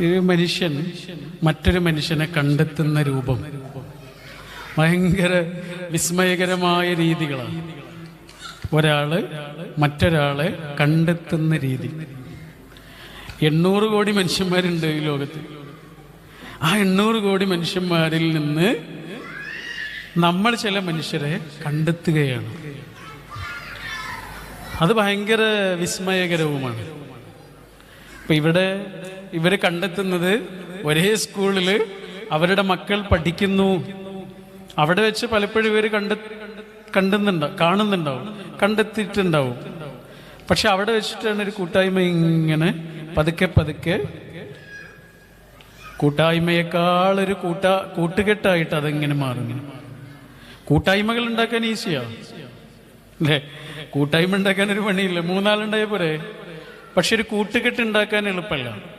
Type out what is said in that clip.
ഈ മനുഷ്യൻ മറ്റൊരു മനുഷ്യനെ കണ്ടെത്തുന്ന രൂപം ഭയങ്കര വിസ്മയകരമായ രീതികളാണ്. ഒരാള് മറ്റൊരാളെ കണ്ടെത്തുന്ന രീതി. 800 കോടി മനുഷ്യന്മാരുണ്ട് ഈ ലോകത്ത്. ആ 800 കോടി മനുഷ്യന്മാരിൽ നിന്ന് നമ്മൾ ചില മനുഷ്യരെ കണ്ടെത്തുകയാണ്. അത് ഭയങ്കര വിസ്മയകരവുമാണ്. ഇപ്പം ഇവർ കണ്ടെത്തുന്നത് ഒരേ സ്കൂളിൽ അവരുടെ മക്കൾ പഠിക്കുന്നു. അവിടെ വെച്ച് പലപ്പോഴും ഇവർ കാണുന്നുണ്ടാവും, കണ്ടെത്തിയിട്ടുണ്ടാവും. പക്ഷെ അവിടെ വെച്ചിട്ടാണ് ഒരു കൂട്ടായ്മ ഇങ്ങനെ പതുക്കെ കൂട്ടായ്മയെക്കാളൊരു കൂട്ടുകെട്ടായിട്ട് അതിങ്ങനെ മാറുന്നു. കൂട്ടായ്മകൾ ഉണ്ടാക്കാൻ ഈസിയാണ് അല്ലേ? കൂട്ടായ്മ ഉണ്ടാക്കാൻ ഒരു പണിയില്ല, 3 ആളുണ്ടായ പോരെ. പക്ഷെ ഒരു കൂട്ടുകെട്ട് ഉണ്ടാക്കാൻ എളുപ്പമല്ല.